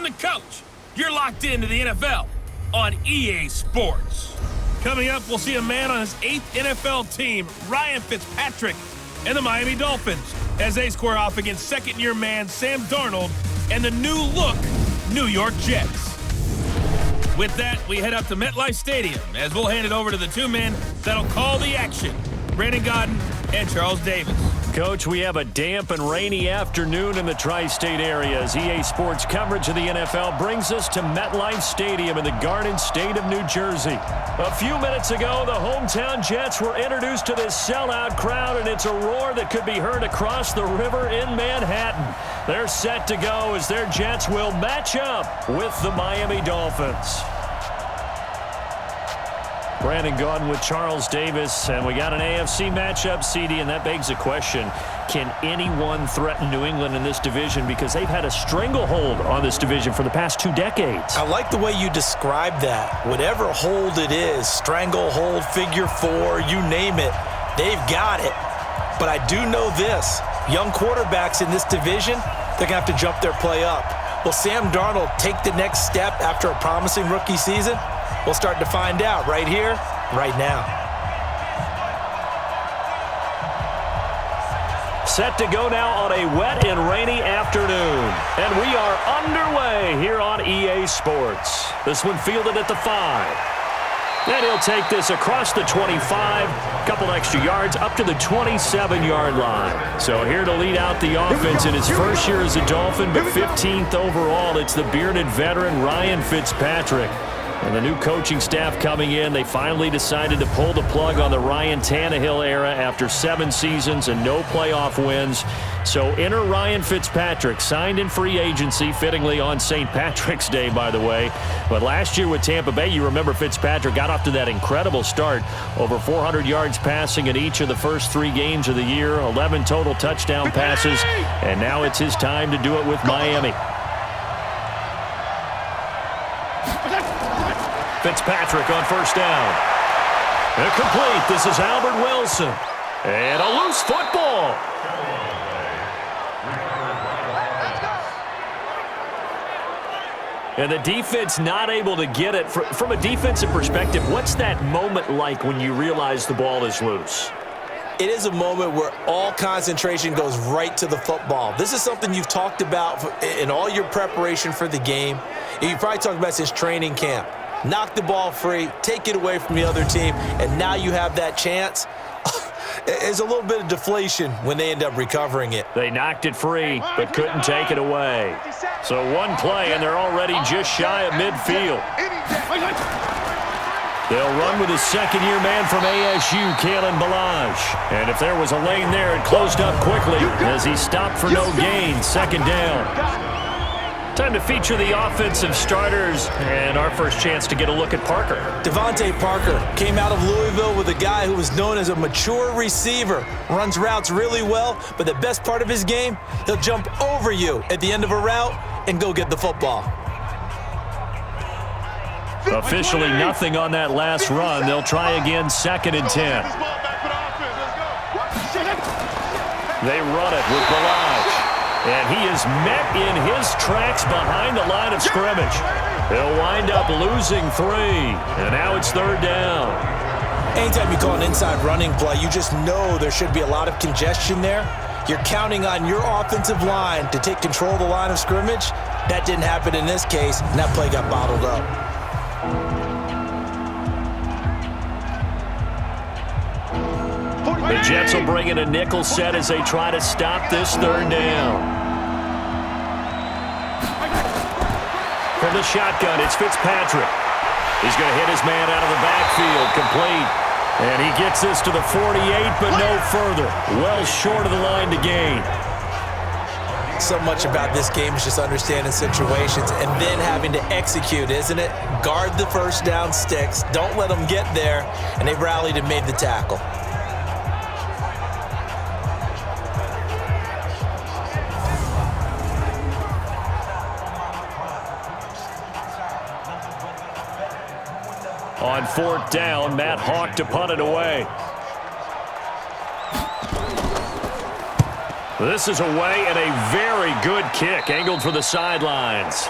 I'm the coach. You're locked into the NFL on EA Sports. Coming up, we'll see a man on his 8th NFL team, Ryan Fitzpatrick, and the Miami Dolphins, as they square off against second-year man Sam Darnold and the new-look New York Jets. With that, we head up to MetLife Stadium as we'll hand it over to the two men that'll call the action, Brandon Gaudin and Charles Davis. Coach, we have a damp and rainy afternoon in the tri-state area as EA Sports coverage of the NFL brings us to MetLife Stadium in the Garden State of New Jersey. A few minutes ago, the hometown Jets were introduced to this sellout crowd, and it's a roar that could be heard across the river in Manhattan. They're set to go as their Jets will match up with the Miami Dolphins. Brandon Gaudin with Charles Davis, and we got an AFC matchup, CD, and that begs the question, can anyone threaten New England in this division? Because they've had a stranglehold on this division for the past 2 decades. I like the way you describe that. Whatever hold it is, stranglehold, figure four, you name it, they've got it. But I do know this, young quarterbacks in this division, they're going to have to jump their play up. Will Sam Darnold take the next step after a promising rookie season? We'll start to find out right here, right now. Set to go now on a wet and rainy afternoon. And we are underway here on EA Sports. This one fielded at the 5. And he'll take this across the 25, couple extra yards, up to the 27-yard line. So here to lead out the offense in his first year as a Dolphin, but 15th overall, it's the bearded veteran Ryan Fitzpatrick. And the new coaching staff coming in, they finally decided to pull the plug on the Ryan Tannehill era after 7 seasons and no playoff wins. So enter Ryan Fitzpatrick, signed in free agency, fittingly on St. Patrick's Day, by the way. But last year with Tampa Bay, you remember Fitzpatrick got off to that incredible start. Over 400 yards passing in each of the first 3 games of the year, 11 total touchdown passes, and now it's his time to do it with Miami. Fitzpatrick on first down. Incomplete. This is Albert Wilson. And a loose football. And the defense not able to get it. From a defensive perspective, what's that moment like when you realize the ball is loose? It is a moment where all concentration goes right to the football. This is something you've talked about in all your preparation for the game. And you probably talked about since training camp. Knock the ball free, take it away from the other team, and now you have that chance. There's a little bit of deflation when they end up recovering it. They knocked it free, but couldn't take it away. So one play, and they're already just shy of midfield. They'll run with a second-year man from ASU, Kalen Ballage. And if there was a lane there, it closed up quickly as he stopped for no gain. Second down. Time to feature the offensive starters, and our first chance to get a look at Parker. Devontae Parker came out of Louisville with a guy who was known as a mature receiver. Runs routes really well, but the best part of his game, he'll jump over you at the end of a route and go get the football. Officially nothing on that last run. They'll try again, 2nd and 10. They run it with Ballage. And he is met in his tracks behind the line of scrimmage. They'll wind up losing 3. And now it's 3rd down. Anytime you call an inside running play, you just know there should be a lot of congestion there. You're counting on your offensive line to take control of the line of scrimmage. That didn't happen in this case, and that play got bottled up. The Jets will bring in a nickel set as they try to stop this 3rd down. From the shotgun, it's Fitzpatrick. He's going to hit his man out of the backfield, complete. And he gets this to the 48, but no further. Well short of the line to gain. So much about this game is just understanding situations and then having to execute, isn't it? Guard the first down sticks. Don't let them get there. And they rallied and made the tackle. On 4th down, Matt Hawk to punt it away. This is away and a very good kick, angled for the sidelines.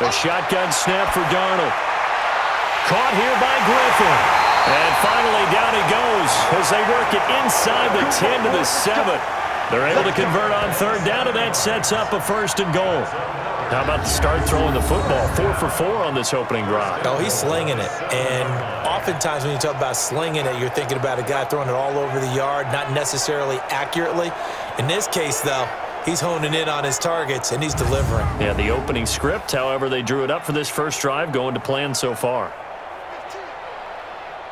A shotgun snap for Darnold. Caught here by Griffin. And finally down he goes as they work it inside the 10 to the 7. They're able to convert on third down, and that sets up a 1st and goal. How about the start throwing the football? 4 for 4 on this opening drive. Oh, he's slinging it. And oftentimes when you talk about slinging it, you're thinking about a guy throwing it all over the yard, not necessarily accurately. In this case, though, he's honing in on his targets, and he's delivering. Yeah, the opening script, however, they drew it up for this first drive, going to plan so far.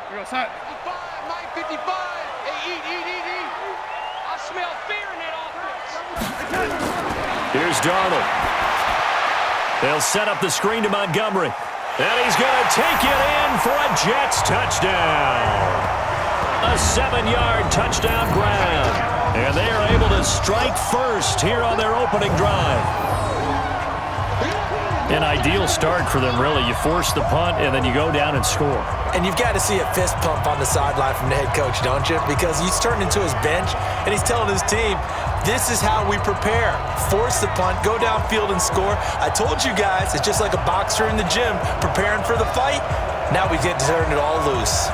Here goes, Mike 55. Hey, eat. I smell fear in that offense. Here's Darnold. They'll set up the screen to Montgomery. And he's going to take it in for a Jets touchdown. A 7-yard touchdown grab. And they are able to strike first here on their opening drive. An ideal start for them, really. You force the punt, and then you go down and score. And you've got to see a fist pump on the sideline from the head coach, don't you? Because he's turned into his bench, and he's telling his team, this is how we prepare. Force the punt, go downfield and score. I told you guys, it's just like a boxer in the gym preparing for the fight. Now we get to turn it all loose.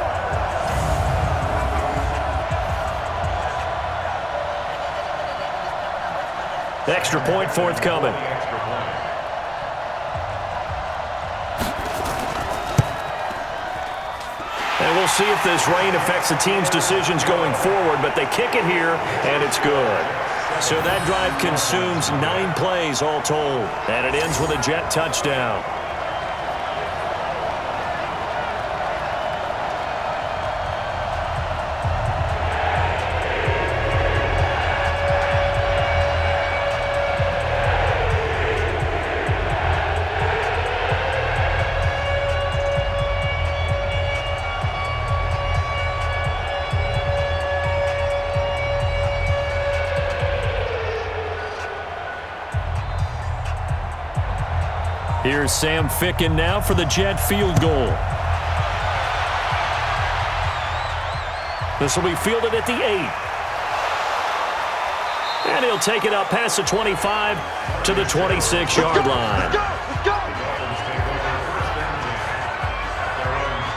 Extra point forthcoming. And we'll see if this rain affects the team's decisions going forward, but they kick it here, and it's good. So that drive consumes 9 plays all told, and it ends with a Jet touchdown. Here's Sam Ficken now for the Jet field goal. This will be fielded at the 8. And he'll take it up past the 25 to the 26-yard line. Let's go.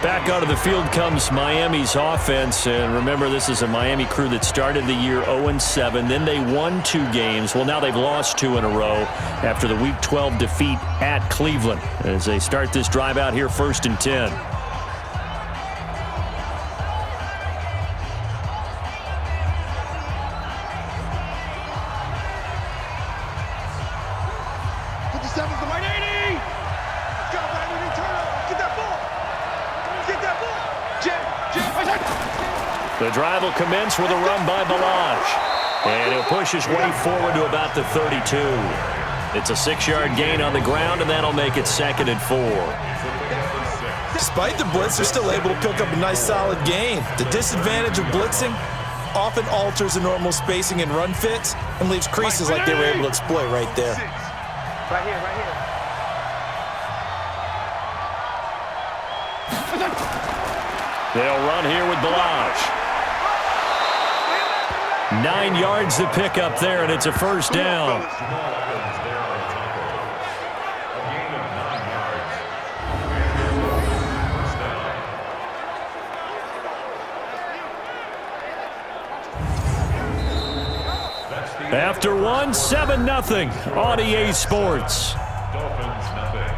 Back out of the field comes Miami's offense. And remember, this is a Miami crew that started the year 0-7. Then they won 2 games. Well, now they've lost 2 in a row after the Week 12 defeat at Cleveland as they start this drive out here 1st and 10. The drive will commence with a run by Balaj. And he'll push his way forward to about the 32. It's a 6-yard gain on the ground, and that'll make it 2nd and 4. Despite the blitz, they're still able to pick up a nice solid gain. The disadvantage of blitzing often alters the normal spacing and run fits and leaves creases like they were able to exploit right there. Right here. They'll run here with Balaj. 9 yards to pick up there, and it's a 1st down. After 1, 7-0 on EA Sports. Dolphins, nothing.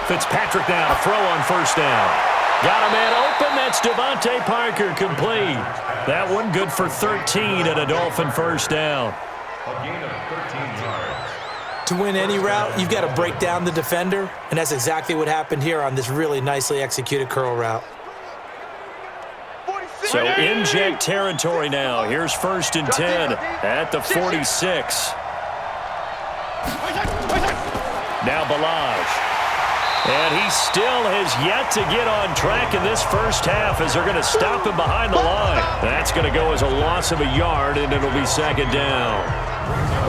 Fitzpatrick now to throw on 1st down. Got a man open. That's Devontae Parker complete. That one good for 13 and a Dolphin 1st down. A gain of 13 yards. To win any route, you've got to break down the defender, and that's exactly what happened here on this really nicely executed curl route. So in Jet territory now. Here's 1st and 10 at the 46. Now Balaj. And he still has yet to get on track in this first half as they're going to stop him behind the line. That's going to go as a loss of a yard, and it'll be second down.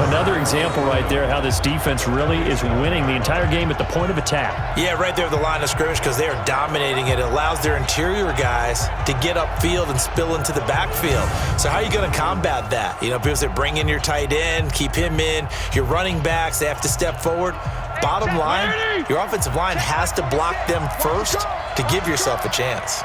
Another example right there how this defense really is winning the entire game at the point of attack. Yeah, right there at the line of scrimmage because they are dominating it. It allows their interior guys to get upfield and spill into the backfield. So how are you going to combat that? You know, people say bring in your tight end, keep him in. Your running backs, they have to step forward. Bottom line, your offensive line has to block them first to give yourself a chance.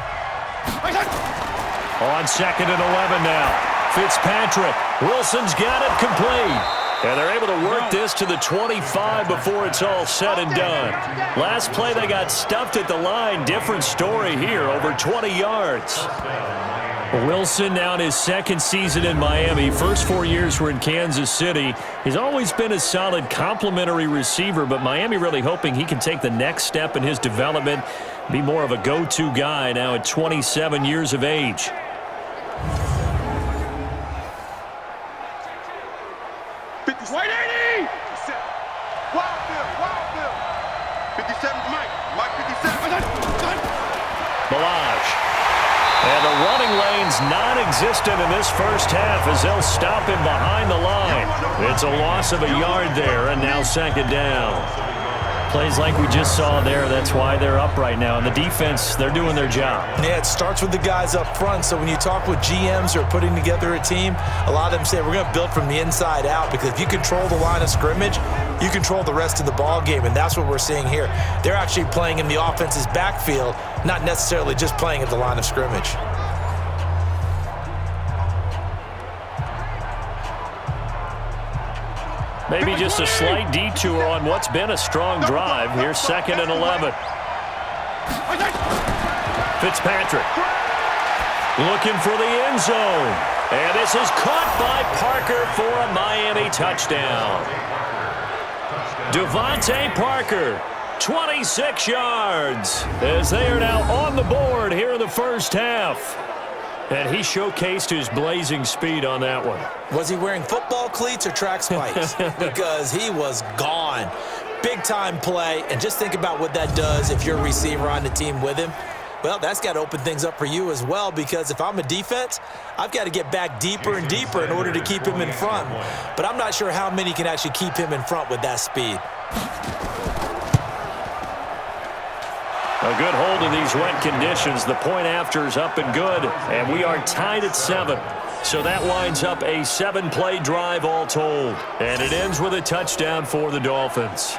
On 2nd and 11 now. Fitzpatrick. Wilson's got it complete. And they're able to work this to the 25 before it's all said and done. Last play, they got stuffed at the line. Different story here, over 20 yards. Wilson now in his second season in Miami. First 4 years were in Kansas City. He's always been a solid complementary receiver, but Miami really hoping he can take the next step in his development, be more of a go-to guy now at 27 years of age. White 80! Wild Bill. 57 Mike 57. Milage. And the running lane's non-existent in this first half as they'll stop him behind the line. It's a loss of a yard there, and now second down. Plays like we just saw there. That's why they're up right now. And the defense, they're doing their job. Yeah, it starts with the guys up front. So when you talk with GMs who are putting together a team, a lot of them say we're going to build from the inside out because if you control the line of scrimmage, you control the rest of the ball game, and that's what we're seeing here. They're actually playing in the offense's backfield, not necessarily just playing at the line of scrimmage. Maybe just a slight detour on what's been a strong drive. Here's 2nd and 11. Fitzpatrick looking for the end zone. And this is caught by Parker for a Miami touchdown. Devontae Parker, 26 yards, as they are now on the board here in the first half. And he showcased his blazing speed on that one. Was he wearing football cleats or track spikes? Because he was gone. Big-time play, and just think about what that does if you're a receiver on the team with him. Well, that's got to open things up for you as well, because if I'm a defense, I've got to get back deeper and deeper in order to keep him in front. But I'm not sure how many can actually keep him in front with that speed. A good hold of these wet conditions. The point after is up and good, and we are tied at 7. So that winds up a 7-play drive all told, and it ends with a touchdown for the Dolphins.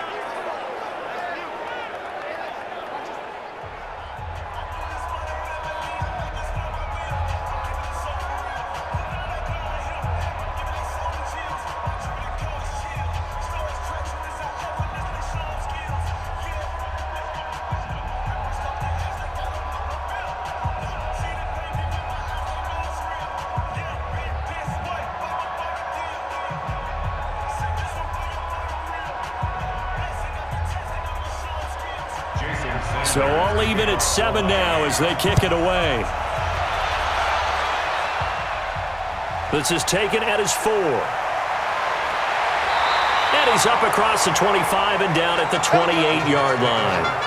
So all even at 7 now as they kick it away. This is taken at his 4. And he's up across the 25 and down at the 28-yard line.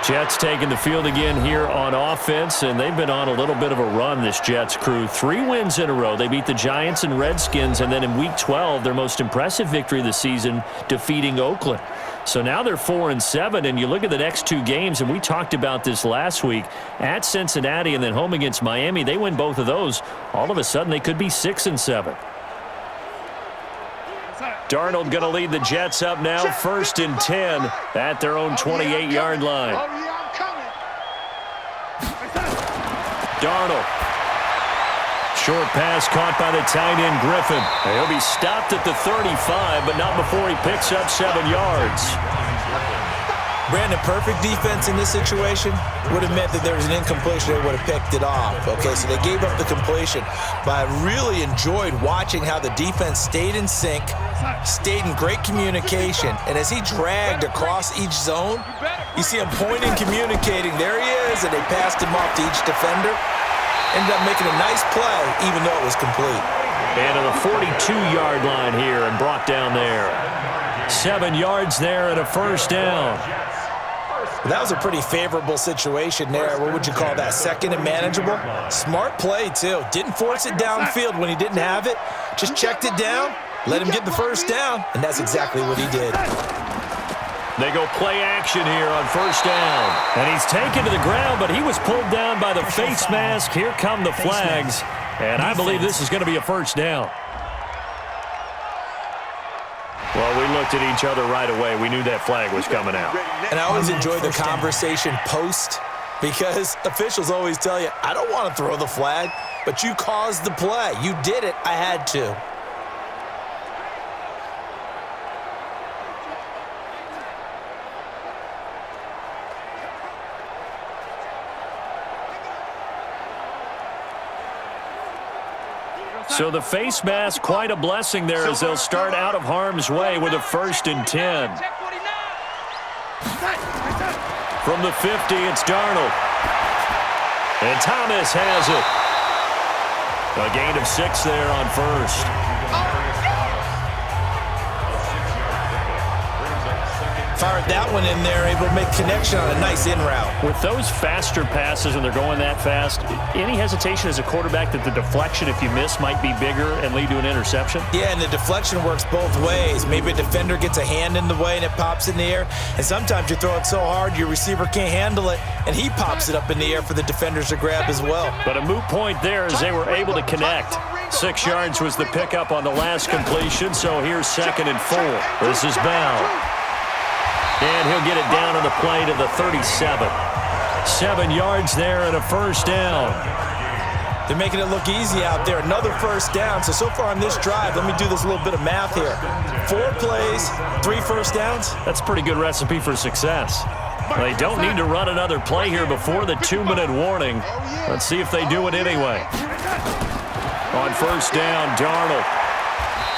Jets taking the field again here on offense, and they've been on a little bit of a run, this Jets crew. 3 wins in a row. They beat the Giants and Redskins, and then in Week 12, their most impressive victory of the season, defeating Oakland. So now they're 4-7, and you look at the next 2 games, and we talked about this last week, at Cincinnati and then home against Miami. They win both of those. All of a sudden, they could be 6-7. Darnold going to lead the Jets up now, 1st and 10 at their own 28-yard line. Darnold. Short pass caught by the tight end Griffin. He'll be stopped at the 35, but not before he picks up 7 yards. Brandon, perfect defense in this situation would have meant that there was an incompletion. They would have picked it off. Okay, so they gave up the completion. But I really enjoyed watching how the defense stayed in sync, stayed in great communication, and as he dragged across each zone, you see him pointing, communicating. There he is, and they passed him off to each defender. Ended up making a nice play, even though it was complete. And to the 42-yard line here and brought down there. 7 yards there and a first down. That was a pretty favorable situation there. What would you call that? Second and manageable? Smart play, too. Didn't force it downfield when he didn't have it. Just checked it down, let him get the first down, and that's exactly what he did. They go play action here on first down. And he's taken to the ground, but he was pulled down by the face mask. Here come the flags. And I believe this is going to be a first down. Well, we looked at each other right away. We knew that flag was coming out. And I always enjoy the conversation post because officials always tell you, I don't want to throw the flag, but you caused the play. You did it. I had to. So the face mask, quite a blessing there as they'll start out of harm's way with a 1st and 10. From the 50, it's Darnold. And Thomas has it. A gain of 6 there on first. Fired that one in there, able to make connection on a nice in route. With those faster passes when they're going that fast, any hesitation as a quarterback that the deflection, if you miss, might be bigger and lead to an interception? Yeah, and the deflection works both ways. Maybe a defender gets a hand in the way and it pops in the air, and sometimes you throw it so hard your receiver can't handle it, and he pops it up in the air for the defenders to grab as well. But a moot point there as they were able to connect. 6 yards was the pickup on the last completion, so here's 2nd and 4. This is Bell. And he'll get it down on the play to the 37. 7 yards there and a first down. They're making it look easy out there. Another first down. So far on this drive, let me do this little bit of math here. 4 plays, 3 first downs. That's a pretty good recipe for success. They don't need to run another play here before the 2-minute warning. Let's see if they do it anyway. On first down, Darnold.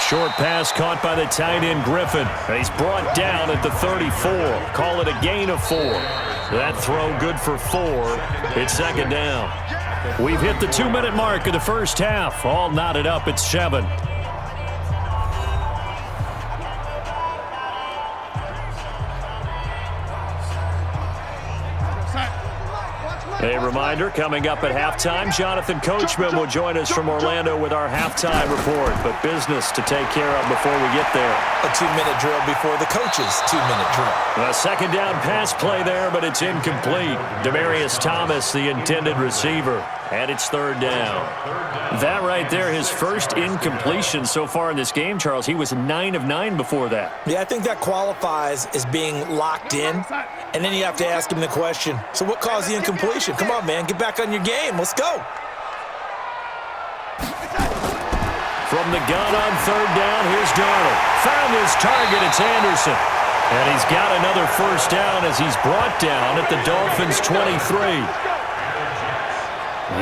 Short pass caught by the tight end Griffin. He's brought down at the 34. Call it a gain of 4. That throw good for 4. It's 2nd down. We've hit the 2-minute mark of the first half. All knotted up at 7. A reminder, coming up at halftime, Jonathan Coachman will join us from Orlando with our halftime report. But business to take care of before we get there. A 2-minute drill before the coach's 2-minute drill. A 2nd down pass play there, but it's incomplete. Demaryius Thomas, the intended receiver. And it's 3rd down. That right there, his first incompletion so far in this game, Charles. He was 9 of 9 before that. Yeah, I think that qualifies as being locked in. And then you have to ask him the question, so what caused the incompletion? Come on, man, get back on your game. Let's go. From the gun on 3rd down, here's Darnold. Found his target, it's Anderson. And he's got another first down as he's brought down at the Dolphins' 23.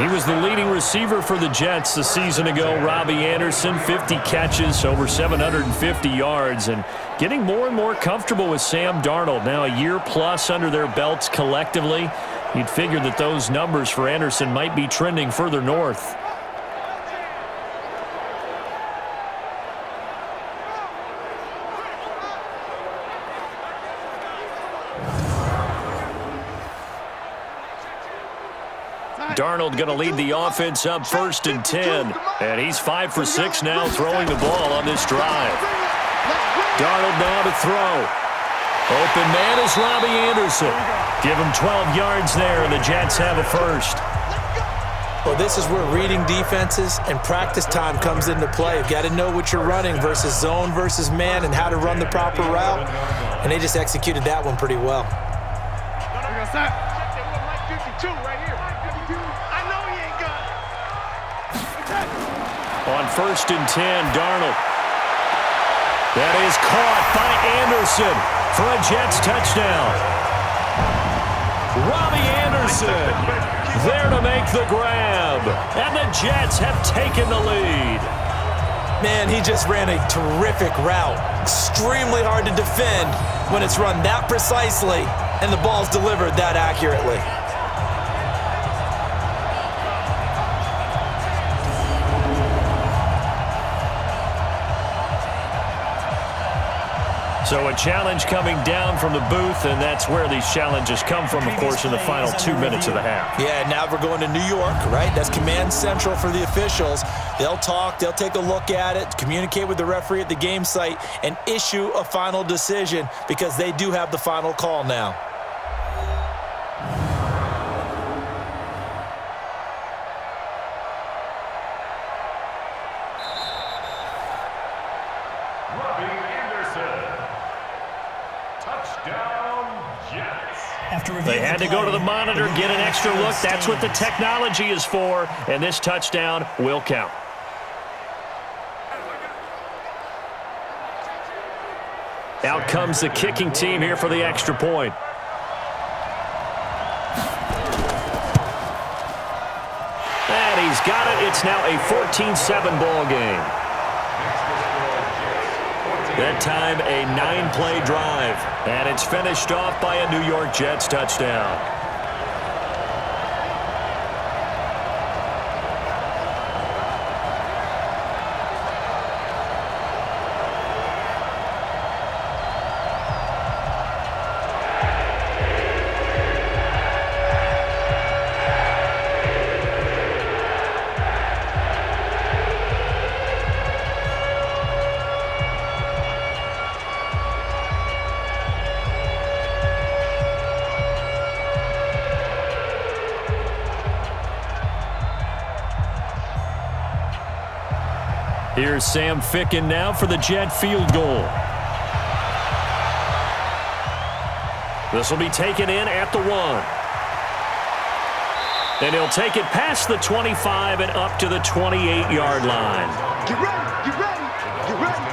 He was the leading receiver for the Jets a season ago. Robbie Anderson, 50 catches, over 750 yards, and getting more and more comfortable with Sam Darnold. Now a year plus under their belts collectively. You'd figure that those numbers for Anderson might be trending further north. Darnold going to lead the offense up 1st and 10. And he's 5 for 6 now throwing the ball on this drive. Darnold now to throw. Open man is Robbie Anderson. Give him 12 yards there, and the Jets have a first. Well, this is where reading defenses and practice time comes into play. You've got to know what you're running versus zone versus man and how to run the proper route. And they just executed that one pretty well. On 1st and 10, Darnold. That is caught by Anderson for a Jets touchdown. Robbie Anderson there to make the grab. And the Jets have taken the lead. Man, he just ran a terrific route. Extremely hard to defend when it's run that precisely and the ball's delivered that accurately. So a challenge coming down from the booth, and that's where these challenges come from, of course, in the final 2 minutes of the half. Yeah, now we're going to New York, right? That's command central for the officials. They'll talk, they'll take a look at it, communicate with the referee at the game site, and issue a final decision because they do have the final call now. They had to go to the monitor, get an extra look. That's what the technology is for, and this touchdown will count. Out comes the kicking team here for the extra point. And he's got it. It's now a 14-7 ball game. That time, a 9-play drive. And it's finished off by a New York Jets touchdown. Here's Sam Ficken now for the Jet field goal. This will be taken in at the 1. And he'll take it past the 25 and up to the 28-yard line. Get ready, get ready, get ready.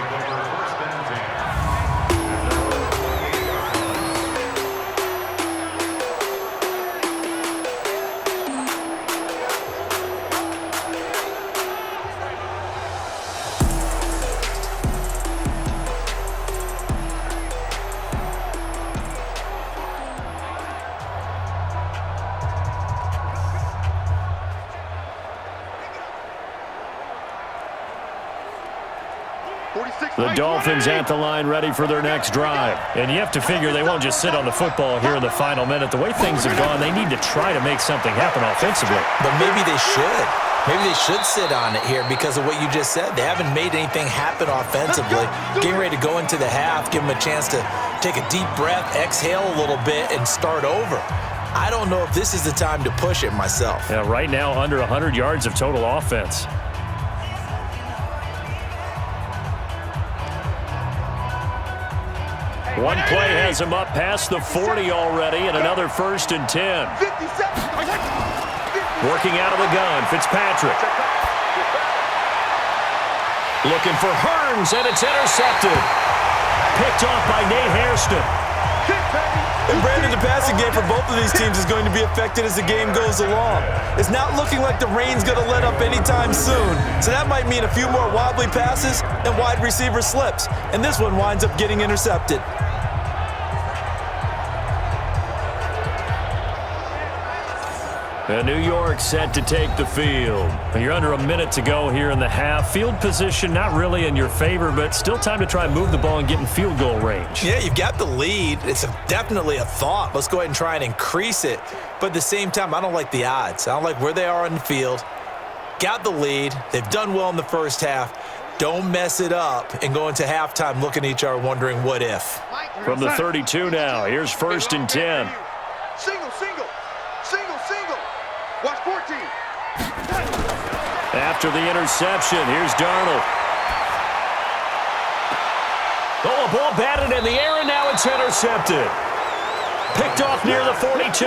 The Dolphins at the line ready for their next drive. And you have to figure they won't just sit on the football here in the final minute. The way things have gone, they need to try to make something happen offensively. But maybe they should. Maybe they should sit on it here because of what you just said. They haven't made anything happen offensively. Getting ready to go into the half, give them a chance to take a deep breath, exhale a little bit, and start over. I don't know if this is the time to push it myself. Yeah, right now under 100 yards of total offense. One play has him up past the 40 already, and another 1st and 10. Working out of the gun, Fitzpatrick. Looking for Hearns, and it's intercepted. Picked off by Nate Hairston. And Brandon, the passing game for both of these teams is going to be affected as the game goes along. It's not looking like the rain's going to let up anytime soon. So that might mean a few more wobbly passes and wide receiver slips. And this one winds up getting intercepted. And New York set to take the field. You're under a minute to go here in the half. Field position not really in your favor, but still time to try and move the ball and get in field goal range. Yeah, you've got the lead. It's definitely a thought. Let's go ahead and try and increase it. But at the same time, I don't like the odds. I don't like where they are on the field. Got the lead. They've done well in the first half. Don't mess it up and go into halftime looking at each other wondering what if. From the 32 now, here's 1st and 10. Single, single, single, single. Watch 14. After the interception, here's Darnold. Oh, a ball batted in the air, and now it's intercepted. Picked off near the 42.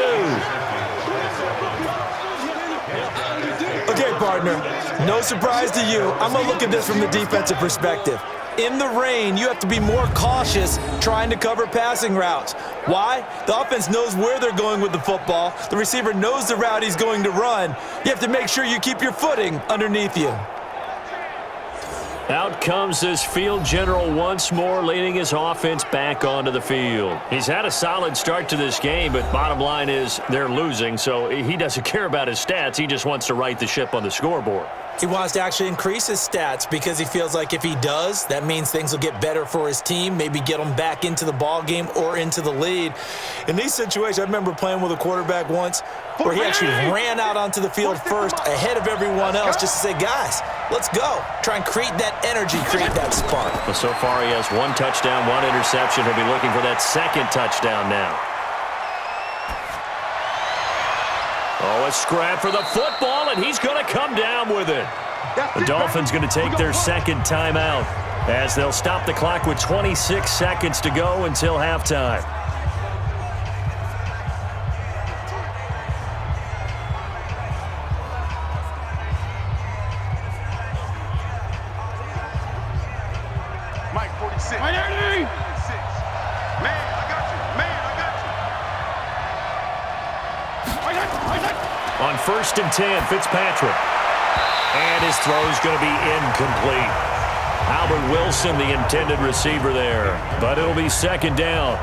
Okay, partner, no surprise to you. I'm going to look at this from the defensive perspective. In the rain, you have to be more cautious trying to cover passing routes. Why? The offense knows where they're going with the football. The receiver knows the route he's going to run. You have to make sure you keep your footing underneath you. Out comes this field general once more, leading his offense back onto the field. He's had a solid start to this game, but bottom line is they're losing, so he doesn't care about his stats. He just wants to right the ship on the scoreboard. He wants to actually increase his stats because he feels like if he does, that means things will get better for his team, maybe get them back into the ball game or into the lead. In these situations, I remember playing with a quarterback once where he actually ran out onto the field first ahead of everyone else just to say, guys, let's go. Try and create that energy, create that spark. Well, so far he has 1 touchdown, 1 interception. He'll be looking for that 2nd touchdown now. Oh, a scrap for the football, and he's going to come down with it. The Dolphins going to take their 2nd timeout as they'll stop the clock with 26 seconds to go until halftime. Mike 46. Man, I got you. Man, I got you. On 1st and 10, Fitzpatrick. And his throw's going to be incomplete. Albert Wilson, the intended receiver there. But it'll be 2nd down.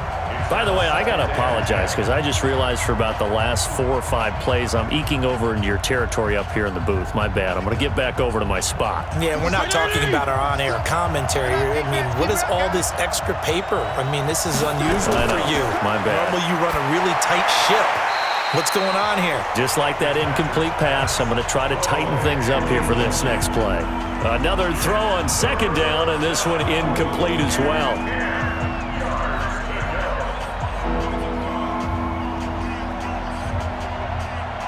By the way, I got to apologize because I just realized for about the last 4 or 5 plays, I'm eking over into your territory up here in the booth. My bad. I'm going to get back over to my spot. Yeah, we're not talking about our on-air commentary. I mean, what is all this extra paper? I mean, this is unusual for you. My bad. Normally you run a really tight ship. What's going on here? Just like that incomplete pass, I'm going to try to tighten things up here for this next play. Another throw on 2nd down, and this one incomplete as well.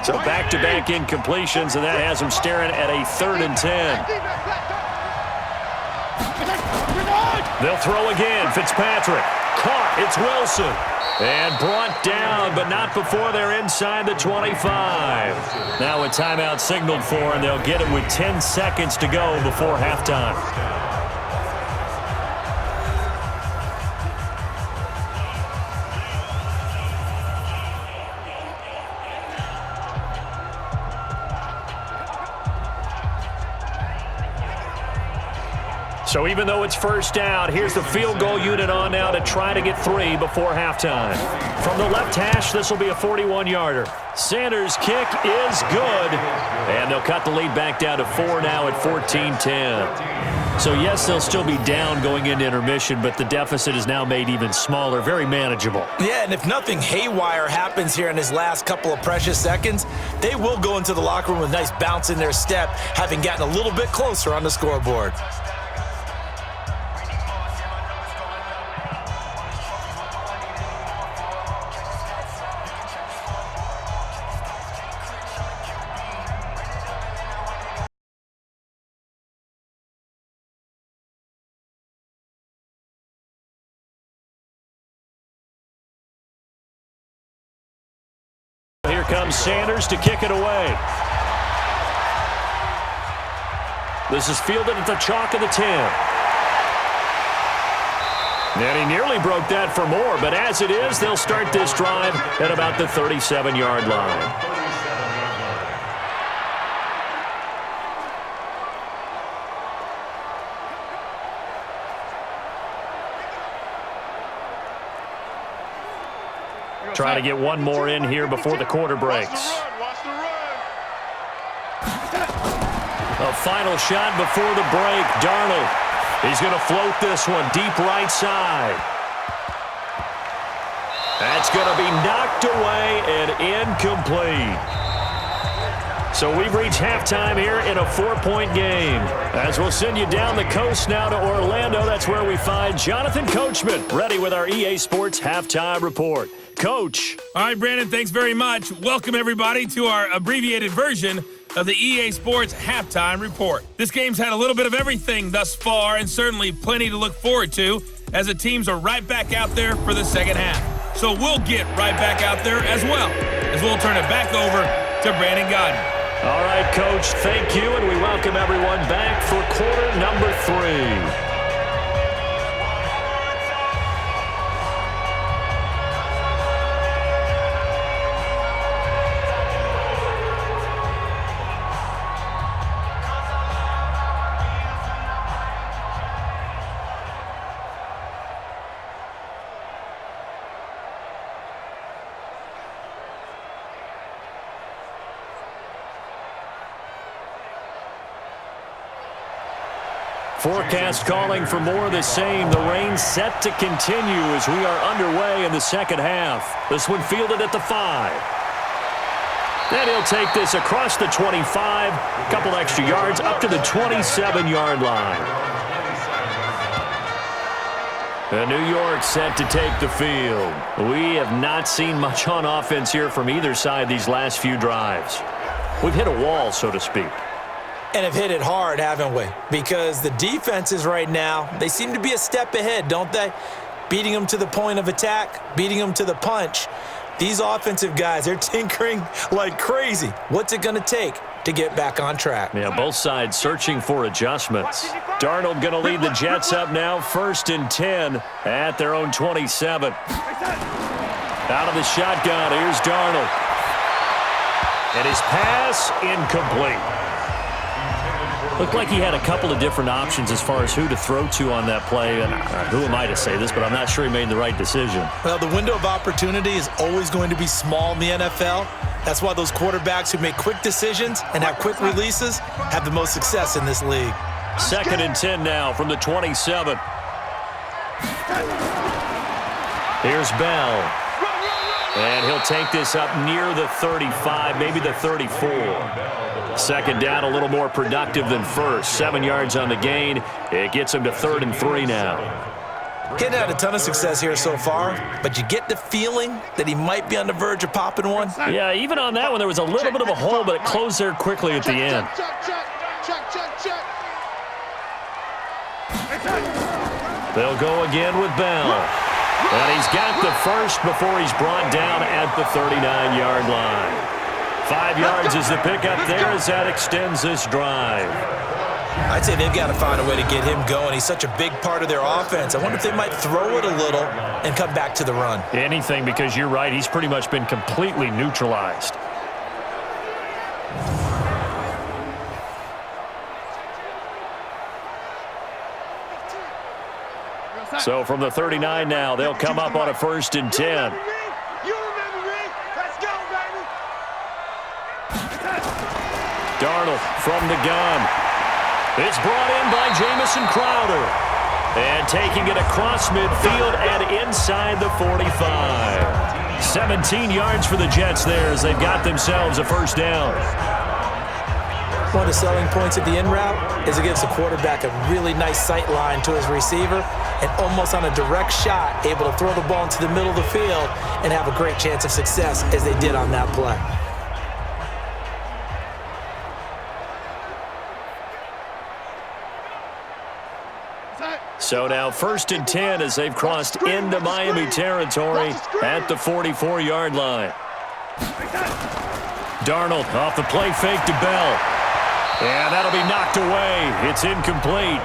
So back-to-back incompletions, and that has him staring at a 3rd and 10. They'll throw again. Fitzpatrick. Caught. It's Wilson. And brought down, but not before they're inside the 25. Now a timeout signaled for, and they'll get it with 10 seconds to go before halftime. So even though it's 1st down, here's the field goal unit on now to try to get 3 before halftime. From the left hash, this will be a 41-yarder. Sanders' kick is good, and they'll cut the lead back down to 4 now at 14-10. So yes, they'll still be down going into intermission, but the deficit is now made even smaller, very manageable. Yeah, and if nothing haywire happens here in his last couple of precious seconds, they will go into the locker room with a nice bounce in their step, having gotten a little bit closer on the scoreboard. Here comes Sanders to kick it away. This is fielded at the chalk of the 10. And he nearly broke that for more, but as it is, they'll start this drive at about the 37-yard line. Try to get one more in here before the quarter breaks. A final shot before the break. Darnold. He's going to float this one deep right side. That's going to be knocked away and incomplete. So we've reached halftime here in a 4-point game. As we'll send you down the coast now to Orlando, that's where we find Jonathan Coachman, ready with our EA Sports Halftime Report. Coach. All right, Brandon, thanks very much. Welcome, everybody, to our abbreviated version of the EA Sports Halftime Report. This game's had a little bit of everything thus far, and certainly plenty to look forward to, as the teams are right back out there for the second half. So we'll get right back out there as well, as we'll turn it back over to Brandon Godden. All right, Coach, thank you, and we welcome everyone back for quarter number 3. Forecast calling for more of the same. The rain set to continue as we are underway in the second half. This one fielded at the 5. And he'll take this across the 25, a couple extra yards up to the 27-yard line. And New York set to take the field. We have not seen much on offense here from either side these last few drives. We've hit a wall, so to speak. And have hit it hard, haven't we? Because the defenses right now, they seem to be a step ahead, don't they? Beating them to the point of attack, beating them to the punch. These offensive guys, they're tinkering like crazy. What's it going to take to get back on track? Yeah, both sides searching for adjustments. Darnold going to lead the Jets up now, 1st and 10 at their own 27. Out of the shotgun, here's Darnold. And his pass incomplete. Looked like he had a couple of different options as far as who to throw to on that play. And who am I to say this, but I'm not sure he made the right decision. Well, the window of opportunity is always going to be small in the NFL. That's why those quarterbacks who make quick decisions and have quick releases have the most success in this league. 2nd and 10 now from the 27. Here's Bell. And he'll take this up near the 35, maybe the 34. Second down, a little more productive than first. 7 yards on the gain. It gets him to 3rd and 3 now. Getting had a ton of success here so far, but you get the feeling that he might be on the verge of popping one. Yeah, even on that one, there was a little bit of a hole, but it closed there quickly at the end. They'll go again with Bell. And he's got the first before he's brought down at the 39-yard line. 5 yards is the pickup there as that extends this drive. I'd say they've got to find a way to get him going. He's such a big part of their offense. I wonder if they might throw it a little and come back to the run. Anything, because you're right. He's pretty much been completely neutralized. So from the 39 now, they'll come up on a 1st and 10. Darnold from the gun. It's brought in by Jamison Crowder. And taking it across midfield and inside the 45. 17 yards for the Jets there as they've got themselves a 1st down. One of the selling points of the in route is it gives the quarterback a really nice sight line to his receiver and almost on a direct shot able to throw the ball into the middle of the field and have a great chance of success as they did on that play. So now 1st and 10 as they've crossed into Miami territory at the 44-yard line. Darnold off the play fake to Bell. And that'll be knocked away. It's incomplete.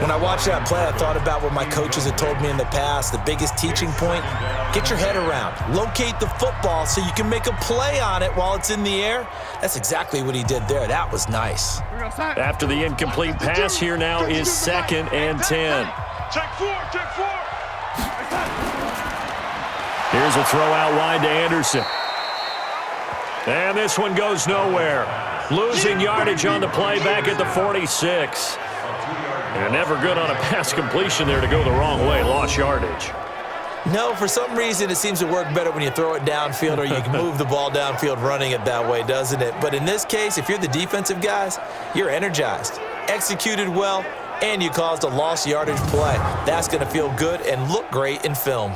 When I watched that play, I thought about what my coaches had told me in the past. The biggest teaching point, get your head around. Locate the football so you can make a play on it while it's in the air. That's exactly what he did there. That was nice. After the incomplete pass, here now is 2nd and 10. Check 4, check 4. Here's a throw out wide to Anderson. And this one goes nowhere. Losing yardage on the play back at the 46. And never good on a pass completion there to go the wrong way. Lost yardage. No, for some reason it seems to work better when you throw it downfield or you can move the ball downfield running it that way, doesn't it? But in this case, if you're the defensive guys, you're energized, executed well, and you caused a lost yardage play. That's going to feel good and look great in film.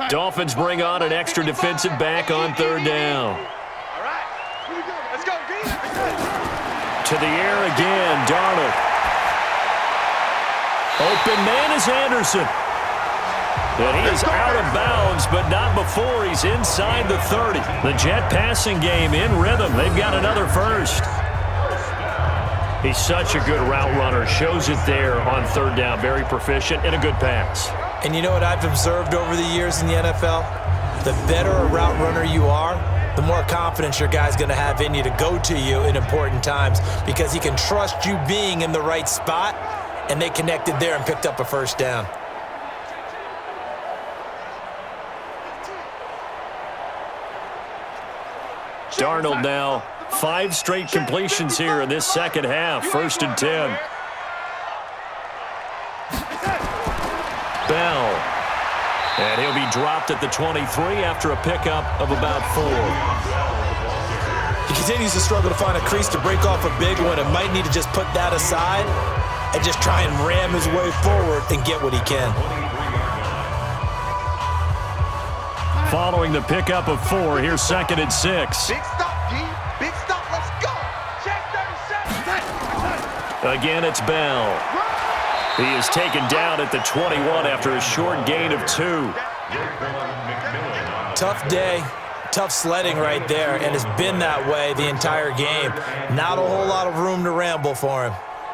Dolphins bring on an extra defensive back on 3rd down. All right, here we go. Let's go. To the air again, Darnold. Open man is Anderson. And he is out of bounds, but not before he's inside the 30. The Jet passing game in rhythm. They've got another 1st. He's such a good route runner. Shows it there on 3rd down. Very proficient and a good pass. And you know what I've observed over the years in the NFL? The better a route runner you are, the more confidence your guy's going to have in you to go to you in important times because he can trust you being in the right spot, and they connected there and picked up a 1st down. Darnold now 5 straight completions here in this second half. 1st and 10. Bell. And he'll be dropped at the 23 after a pickup of about 4. He continues to struggle to find a crease to break off a big one and might need to just put that aside and just try and ram his way forward and get what he can. Following the pickup of 4, here's 2nd and 6. Big stop, D. Big stop. Let's go. Check 37. Again, it's Bell. He is taken down at the 21 after a short gain of 2. Tough day, tough sledding right there, and it's been that way the entire game. Not a whole lot of room to ramble for him.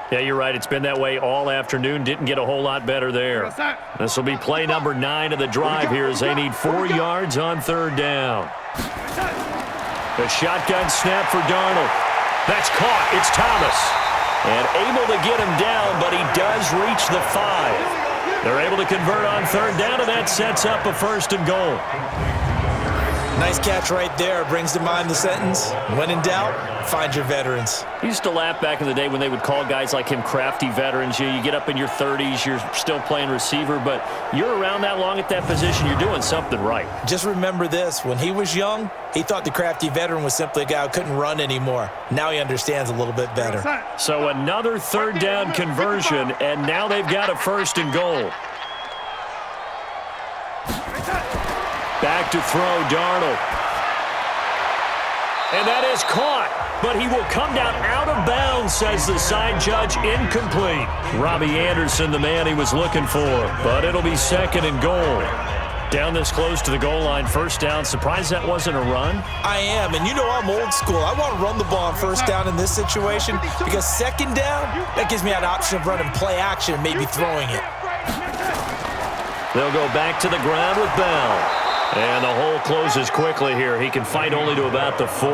Yeah, you're right. It's been that way all afternoon. Didn't get a whole lot better there. This will be play number 9 of the drive here as they need 4 yards on 3rd down. A shotgun snap for Darnold. That's caught. It's Thomas. And able to get him down, but he does reach the 5. They're able to convert on 3rd down, and that sets up a 1st and goal. Nice catch right there. Brings to mind the sentence, when in doubt, find your veterans. I used to laugh back in the day when they would call guys like him crafty veterans. You get up in your 30s, you're still playing receiver, but you're around that long at that position, you're doing something right. Just remember this. When he was young, he thought the crafty veteran was simply a guy who couldn't run anymore. Now he understands a little bit better. So another 3rd down conversion, and now they've got a 1st and goal. Back to throw, Darnold. And that is caught, but he will come down out of bounds, says the side judge. Incomplete. Robbie Anderson, the man he was looking for, but it'll be 2nd and goal. Down this close to the goal line, 1st down. Surprised that wasn't a run? I am, and you know I'm old school. I want to run the ball on 1st down in this situation because 2nd down, that gives me that option of running play action and maybe throwing it. They'll go back to the ground with Bell. And the hole closes quickly here. He can fight only to about the 4.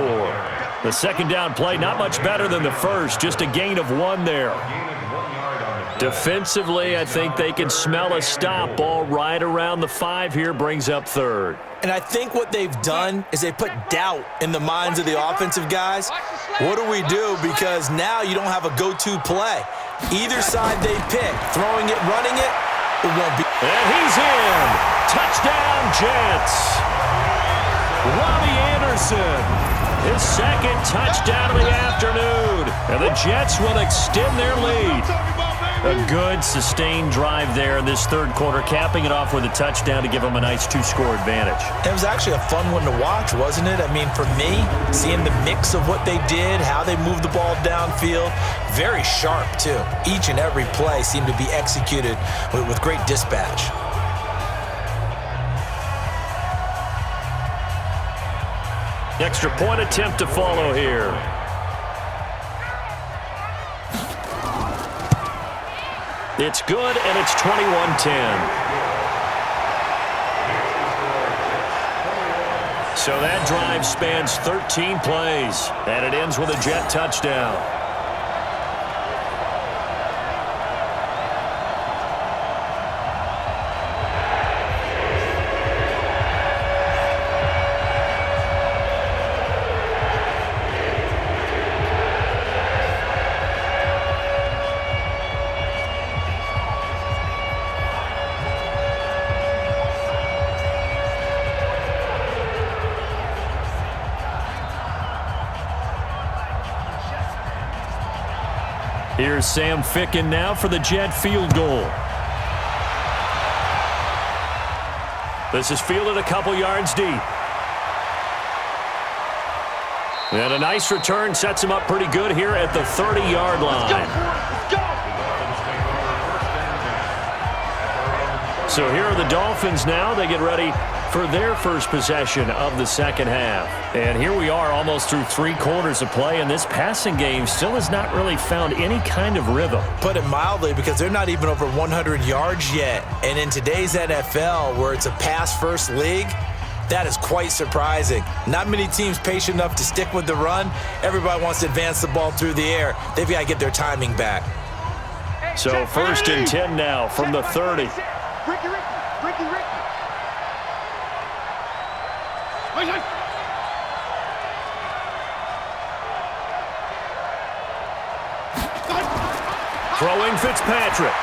The 2nd down play, not much better than the 1st. Just a gain of 1 there. Defensively, I think they can smell a stop. Ball right around the 5 here, brings up 3rd. And I think what they've done is they put doubt in the minds of the offensive guys. What do we do? Because now you don't have a go-to play. Either side they pick, throwing it, running it, it won't be. And he's in. Touchdown, Jets. Robbie Anderson, his 2nd touchdown of the afternoon. And the Jets will extend their lead. A good, sustained drive there in this 3rd quarter, capping it off with a touchdown to give them a nice 2-score advantage. It was actually a fun one to watch, wasn't it? I mean, for me, seeing the mix of what they did, how they moved the ball downfield, very sharp, too. Each and every play seemed to be executed with great dispatch. Extra point attempt to follow here. It's good, and it's 21-10. So that drive spans 13 plays, and it ends with a Jet touchdown. Here's Sam Ficken now for the Jet field goal. This is fielded a couple yards deep. And a nice return sets him up pretty good here at the 30-yard line. Let's go. So here are the Dolphins now. They get ready for their first possession of the second half. And here we are almost through 3 quarters of play, and this passing game still has not really found any kind of rhythm. Put it mildly, because they're not even over 100 yards yet. And in today's NFL, where it's a pass-first league, that is quite surprising. Not many teams patient enough to stick with the run. Everybody wants to advance the ball through the air. They've got to get their timing back. So 1st and 10 now from the 30. Ricky. Throwing Fitzpatrick.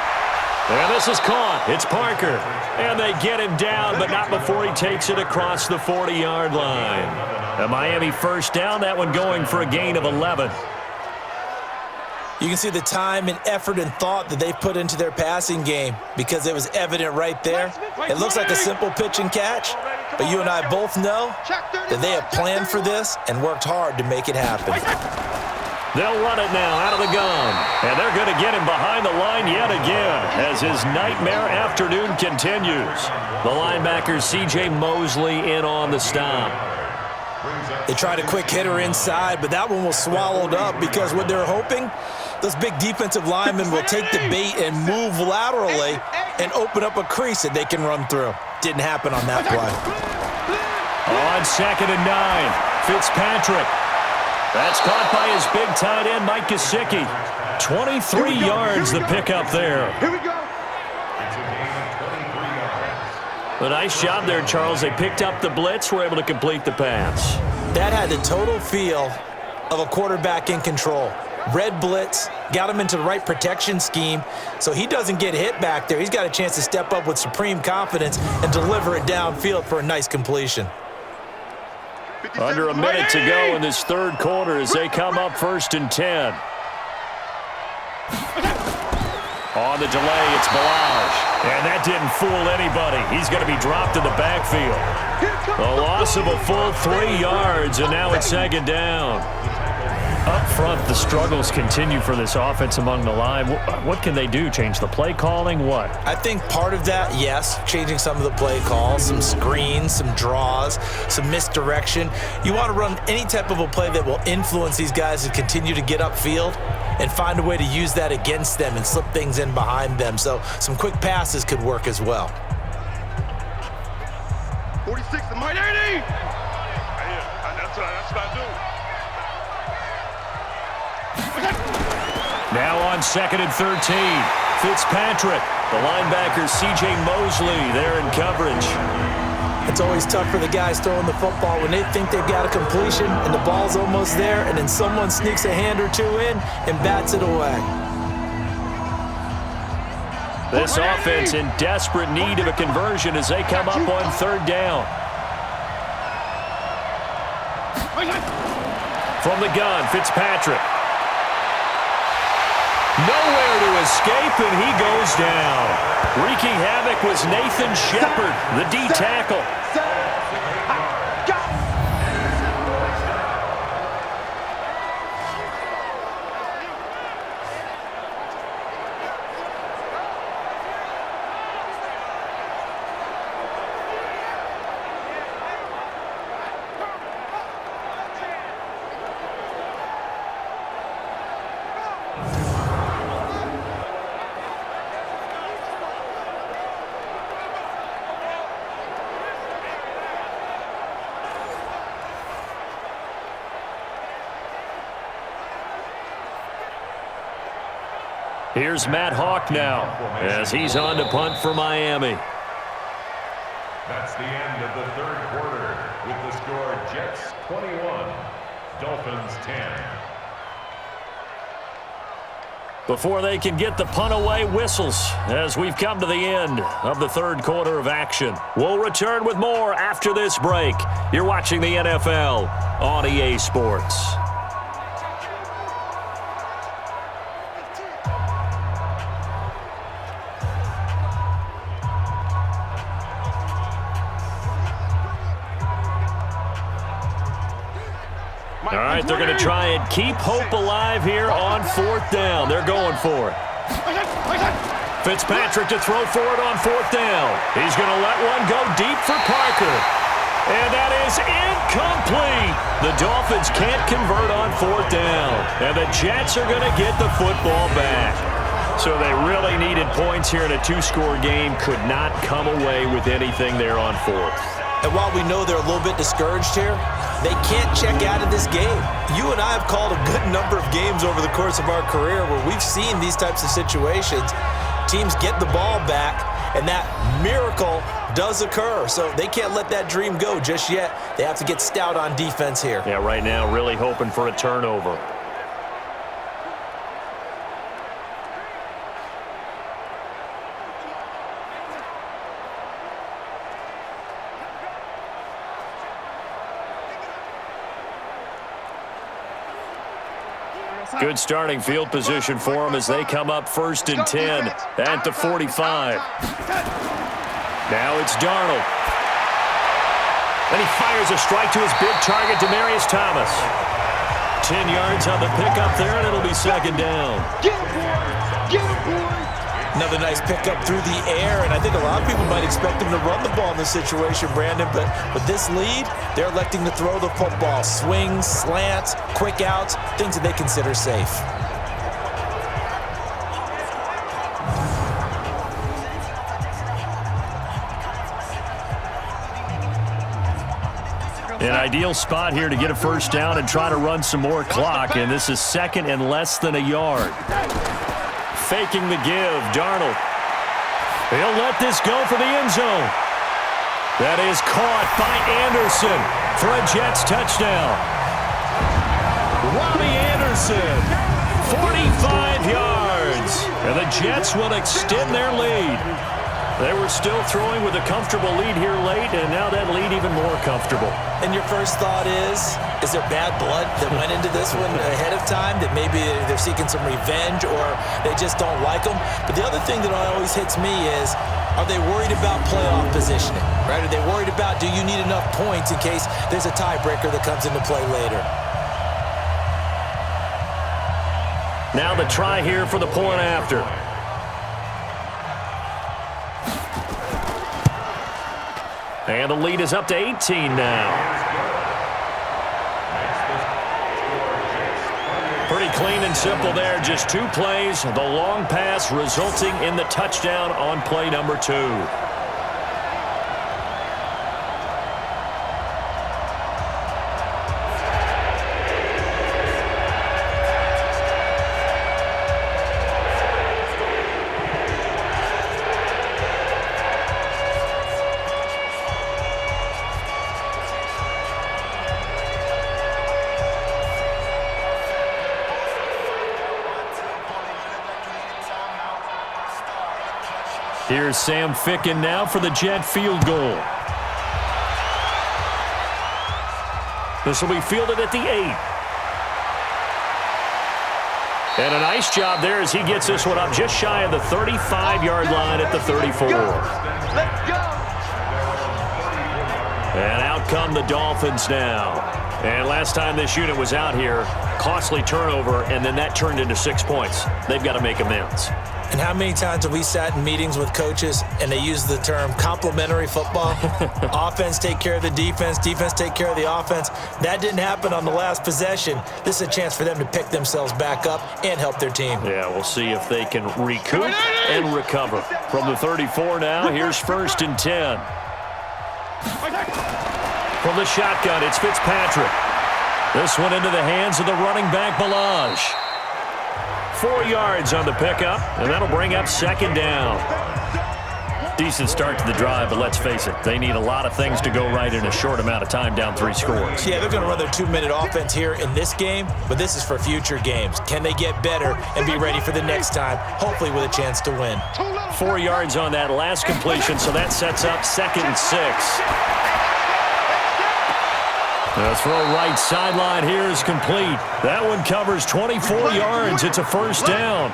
And this is caught. It's Parker. And they get him down, but not before he takes it across the 40-yard line. A Miami first down, that one going for a gain of 11. You can see the time and effort and thought that they put into their passing game because it was evident right there. It looks like a simple pitch and catch, but you and I both know that they have planned for this and worked hard to make it happen. They'll run it now out of the gun. And they're going to get him behind the line yet again as his nightmare afternoon continues. The linebacker C.J. Mosley in on the stop. They tried a quick hitter inside, but that one was swallowed up because what they're hoping, those big defensive linemen will take the bait and move laterally and open up a crease that they can run through. Didn't happen on that play. On 2nd and 9, Fitzpatrick. That's caught by his big tight end, Mike Gesicki. 23 yards the pickup there. Here we go. A nice job there, Charles. They picked up the blitz, were able to complete the pass. That had the total feel of a quarterback in control. Red blitz, got him into the right protection scheme, so he doesn't get hit back there. He's got a chance to step up with supreme confidence and deliver it downfield for a nice completion. Under a minute to go in this third quarter as they come up 1st and 10. On the delay, it's Balaj. And that didn't fool anybody. He's going to be dropped in the backfield. A loss of a full 3 yards, and now it's 2nd down. Up front, the struggles continue for this offense among the line. What can they do? Change the play calling? What? I think part of that, yes, changing some of the play calls, some screens, some draws, some misdirection. You want to run any type of a play that will influence these guys to continue to get upfield and find a way to use that against them and slip things in behind them. So some quick passes could work as well. 46 to my 80. That's what I do. Now on 2nd and 13, Fitzpatrick. The linebacker C.J. Mosley there in coverage. It's always tough for the guys throwing the football when they think they've got a completion and the ball's almost there, and then someone sneaks a hand or two in and bats it away. This offense in desperate need of a conversion as they come up on 3rd down. From the gun, Fitzpatrick. Nowhere to escape, and he goes down. Wreaking havoc was Nathan Shepard, the D tackle. Here's Matt Hawk now as he's on to punt for Miami. That's the end of the 3rd quarter with the score Jets 21, Dolphins 10. Before they can get the punt away, whistles as we've come to the end of the 3rd quarter of action. We'll return with more after this break. You're watching the NFL on EA Sports. All right, they're going to try and keep hope alive here on 4th down. They're going for it. Fitzpatrick to throw for it on 4th down. He's going to let one go deep for Parker. And that is incomplete. The Dolphins can't convert on 4th down. And the Jets are going to get the football back. So they really needed points here in a 2-score game. Could not come away with anything there on 4th. And while we know they're a little bit discouraged here, they can't check out of this game. You and I have called a good number of games over the course of our career where we've seen these types of situations. Teams get the ball back, and that miracle does occur. So they can't let that dream go just yet. They have to get stout on defense here. Yeah, right now really hoping for a turnover. Good starting field position for them as they come up 1st and 10 at the 45. Now it's Darnold. And he fires a strike to his big target, Demaryius Thomas. 10 yards on the pickup there, and it'll be 2nd down. Get him, boy! Get him, boy! Another nice pickup through the air, and I think a lot of people might expect him to run the ball in this situation, Brandon, but with this lead, they're electing to throw the football. Swings, slants, quick outs, things that they consider safe. An ideal spot here to get a 1st down and try to run some more clock, and this is 2nd and less than a yard. Faking the give, Darnold. He'll let this go for the end zone. That is caught by Anderson for a Jets touchdown. Robbie Anderson, 45 yards, and the Jets will extend their lead. They were still throwing with a comfortable lead here late, and now that lead even more comfortable. And your first thought is there bad blood that went into this one ahead of time, that maybe they're seeking some revenge or they just don't like them? But the other thing that always hits me is, are they worried about playoff positioning? Right? Are they worried about, do you need enough points in case there's a tiebreaker that comes into play later? Now the try here for the point after. And the lead is up to 18 now. Pretty clean and simple there. Just 2 plays. The long pass resulting in the touchdown on play number 2. Here's Sam Ficken now for the Jet field goal. This will be fielded at the 8. And a nice job there as he gets this one up just shy of the 35-yard line at the 34. Let's go! And out come the Dolphins now. And last time this unit was out here, costly turnover, and then that turned into 6 points. They've got to make amends. And how many times have we sat in meetings with coaches and they use the term complementary football? Offense take care of the defense, defense take care of the offense. That didn't happen on the last possession. This is a chance for them to pick themselves back up and help their team. Yeah, we'll see if they can recoup and recover. From the 34 now, here's 1st and 10. From the shotgun, it's Fitzpatrick. This one into the hands of the running back, Balaj. 4 yards on the pickup, and that'll bring up 2nd down. Decent start to the drive, but let's face it, they need a lot of things to go right in a short amount of time, down 3 scores. Yeah, they're going to run their 2-minute offense here in this game, but this is for future games. Can they get better and be ready for the next time, hopefully with a chance to win? 4 yards on that last completion, so that sets up 2nd and 6. The throw right sideline here is complete. That one covers 24 yards. It's a 1st down.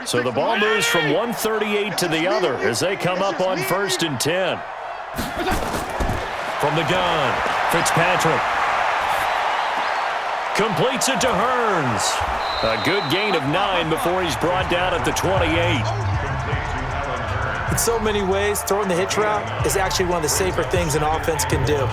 So the ball moves from 138 to the other as they come up on 1st and 10. From the gun, Fitzpatrick completes it to Hearns. A good gain of 9 before he's brought down at the 28. In so many ways, throwing the hitch route is actually one of the safer things an offense can do.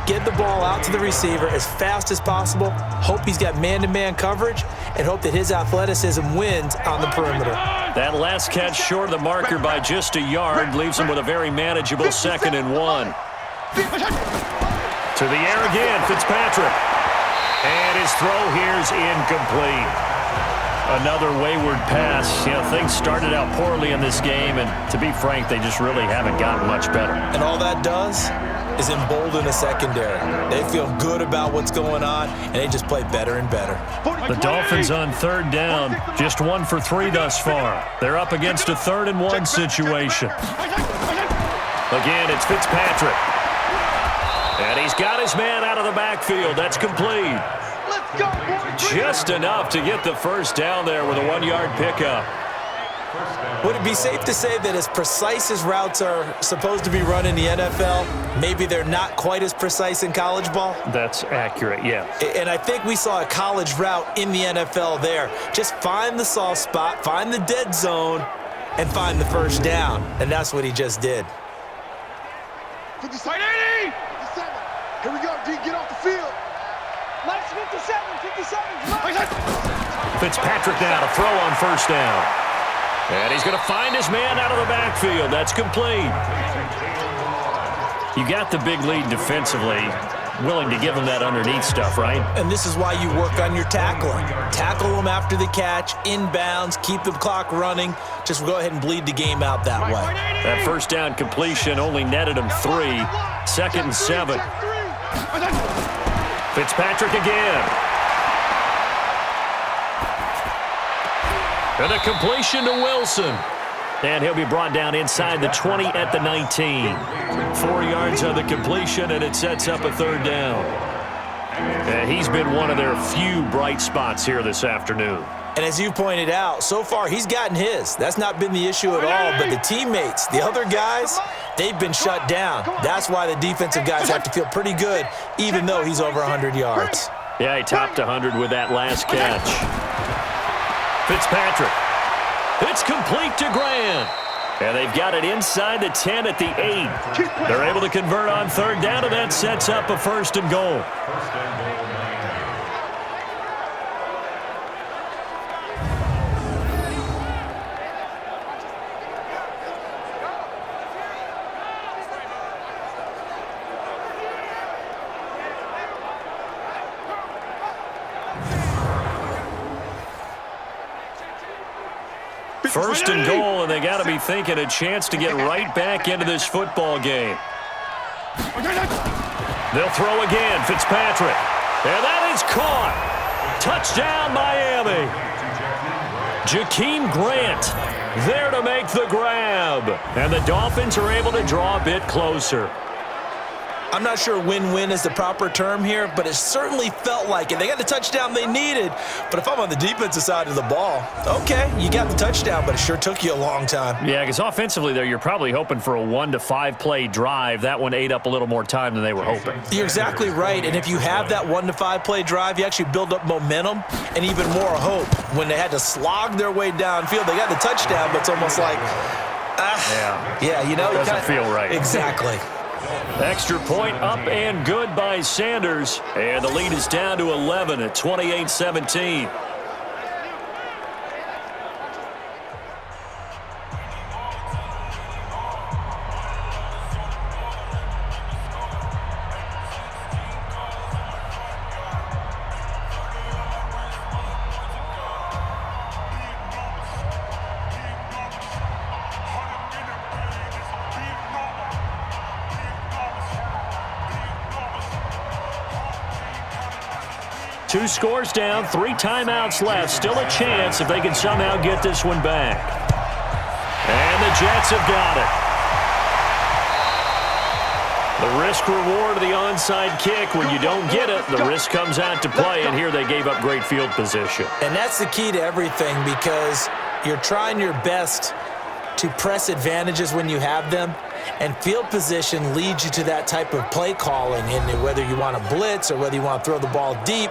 Get the ball out to the receiver as fast as possible, hope he's got man-to-man coverage, and hope that his athleticism wins on the perimeter. That last catch short of the marker by just a yard leaves him with a very manageable 2nd and 1. To the air again, Fitzpatrick. And his throw here is incomplete. Another wayward pass. You know, things started out poorly in this game, and to be frank, they just really haven't gotten much better. And all that does is embolden the secondary. They feel good about what's going on, and they just play better and better. The Dolphins on third down, just 1 for 3 thus far. They're up against a 3rd-and-1 situation. Again, it's Fitzpatrick. And he's got his man out of the backfield. That's complete. Let's go, boys. Just enough to get the first down there with a 1-yard pickup. Would it be safe to say that as precise as routes are supposed to be run in the NFL, maybe they're not quite as precise in college ball? That's accurate, yeah. And I think we saw a college route in the NFL there. Just find the soft spot, find the dead zone, and find the first down. And that's what he just did. 57, 80! 57. Here we go, D. Get off the field. Nice 57. Fitzpatrick now to throw on first down. And he's going to find his man out of the backfield. That's complete. You got the big lead defensively. Willing to give him that underneath stuff, right? And this is why you work on your tackling. Tackle them after the catch, inbounds, keep the clock running. Just go ahead and bleed the game out that way. That first down completion only netted him 3. 2nd and 7. Fitzpatrick again. And a completion to Wilson. And he'll be brought down inside the 20 at the 19. 4 yards on the completion, and it sets up a 3rd down. And he's been one of their few bright spots here this afternoon. And as you pointed out, so far he's gotten his. That's not been the issue at all. But the teammates, the other guys, they've been shut down. That's why the defensive guys have to feel pretty good, even though he's over 100 yards. Yeah, he topped 100 with that last catch. Fitzpatrick. It's complete to Grant. And they've got it inside the 10 at the 8. They're able to convert on 3rd down, and that sets up a 1st and goal. First and goal, and they got to be thinking a chance to get right back into this football game. They'll throw again, Fitzpatrick. And that is caught. Touchdown, Miami. Jakeem Grant there to make the grab. And the Dolphins are able to draw a bit closer. I'm not sure win-win is the proper term here, but it certainly felt like it. They got the touchdown they needed, but if I'm on the defensive side of the ball, okay, you got the touchdown, but it sure took you a long time. Yeah, because offensively there, you're probably hoping for a 1 to 5 play drive. That one ate up a little more time than they were hoping. You're exactly right, and if you have that 1 to 5 play drive, you actually build up momentum and even more hope. When they had to slog their way downfield, they got the touchdown, but it's almost like, yeah, you know, doesn't feel right. Exactly. Extra point up and good by Sanders. And the lead is down to 11 at 28-17. Two scores down, 3 timeouts left. Still a chance if they can somehow get this one back. And the Jets have got it. The risk reward of the onside kick. When you don't get it, the risk comes out to play, and here they gave up great field position. And that's the key to everything, because you're trying your best to press advantages when you have them, and field position leads you to that type of play calling, and whether you want to blitz or whether you want to throw the ball deep,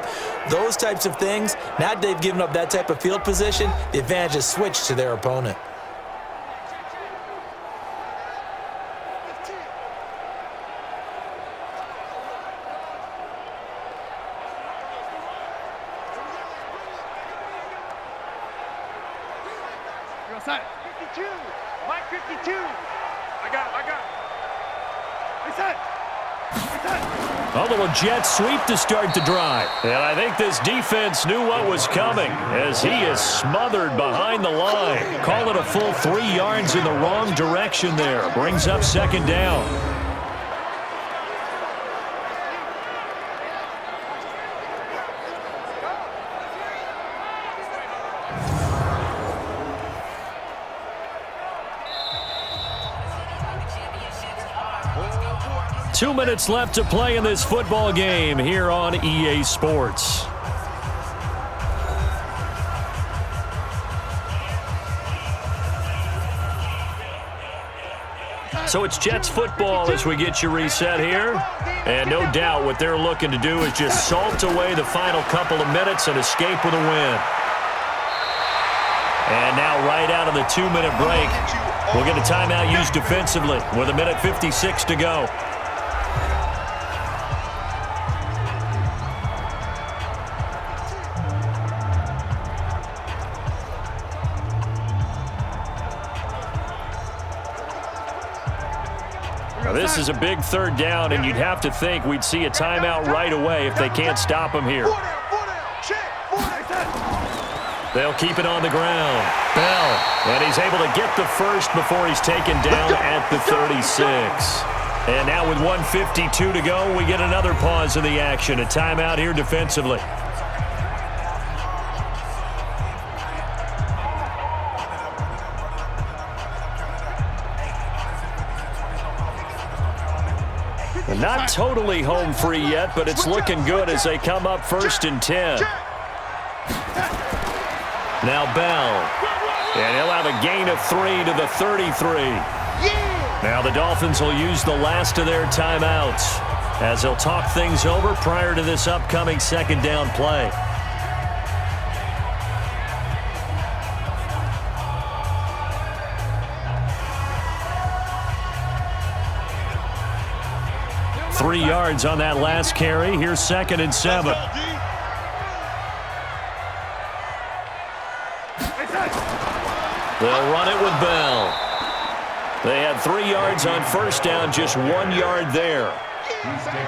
those types of things. Now they've given up that type of field position, the advantage is switched to their opponent. You're outside. 52. Mike 52. I got it. Reset. A little jet sweep to start the drive. And I think this defense knew what was coming as he is smothered behind the line. Call it a full 3 yards in the wrong direction there. Brings up second down. Two minutes left to play in this football game here on EA Sports. So it's Jets football as we get you reset here. And no doubt what they're looking to do is just salt away the final couple of minutes and escape with a win. And now right out of the 2-minute break, we'll get a timeout used defensively with 1:56 to go. Now this is a big third down, and you'd have to think we'd see a timeout right away if they can't stop him here. They'll keep it on the ground. Bell, and he's able to get the first before he's taken down at the 36. And now with 1:52 to go, we get another pause in the action. A timeout here defensively. Not totally home free yet, but it's looking good as they come up 1st and 10. Now Bell. And he'll have a gain of 3 to the 33. Now the Dolphins will use the last of their timeouts as they'll talk things over prior to this upcoming second down play. Three yards on that last carry. Here's 2nd and 7. They'll run it with Bell. They had 3 yards on first down, just 1 yard there.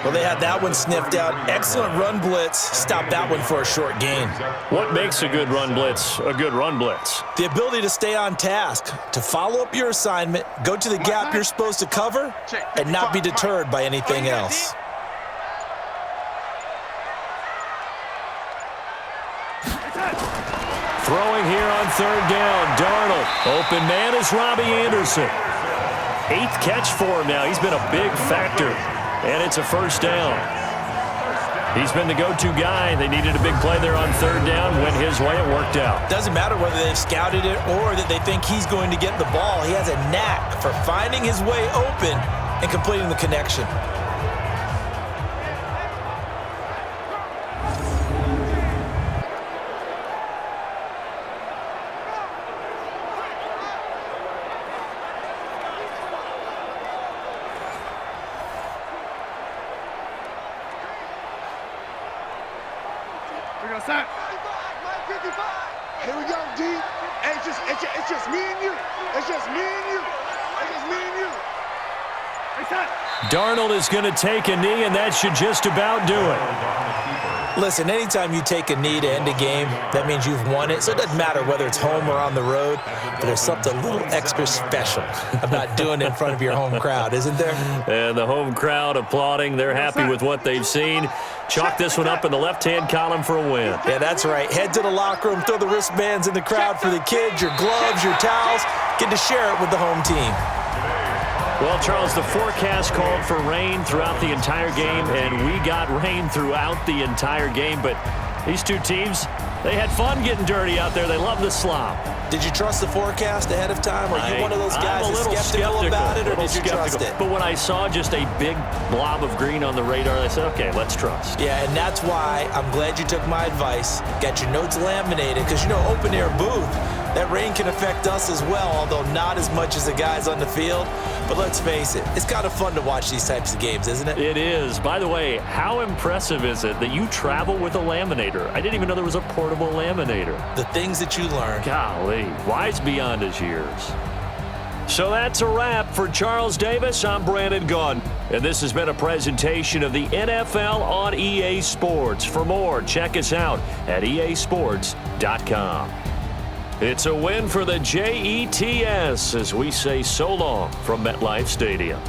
Well, they had that one sniffed out. Excellent run blitz. Stopped that one for a short gain. What makes a good run blitz a good run blitz? The ability to stay on task, to follow up your assignment, go to the gap you're supposed to cover, and not be deterred by anything else. Throwing here on third down, Darnold. Open man is Robbie Anderson. 8th catch for him now. He's been a big factor. And it's a first down. He's been the go-to guy. They needed a big play there on third down. Went his way. It worked out. Doesn't matter whether they've scouted it or that they think he's going to get the ball. He has a knack for finding his way open and completing the connection. Here we go, D. Hey, it's just me and you. It's just me and you. It's just me and you. Darnold is going to take a knee, and that should just about do it. Listen, anytime you take a knee to end a game, that means you've won it. So it doesn't matter whether it's home or on the road, but there's something a little extra special about doing it in front of your home crowd, isn't there? And the home crowd applauding. They're happy with what they've seen. Chalk this one up in the left-hand column for a win. Yeah, that's right. Head to the locker room, throw the wristbands in the crowd for the kids, your gloves, your towels. Get to share it with the home team. Well, Charles, the forecast called for rain throughout the entire game, and we got rain throughout the entire game. But these two teams, they had fun getting dirty out there. They love the slop. Did you trust the forecast ahead of time? Are you one of those guys that's skeptical about it, or did you trust it? But when I saw just a big blob of green on the radar, I said, okay, let's trust. Yeah, and that's why I'm glad you took my advice. Got your notes laminated, because, you know, open-air booth, that rain can affect us as well, although not as much as the guys on the field. But let's face it, it's kind of fun to watch these types of games, isn't it? It is. By the way, how impressive is it that you travel with a laminator? I didn't even know there was a portable laminator. The things that you learn. Golly, wise beyond his years. So that's a wrap. For Charles Davis, I'm Brandon Gaudin. And this has been a presentation of the NFL on EA Sports. For more, check us out at easports.com. It's a win for the Jets as we say so long from MetLife Stadium.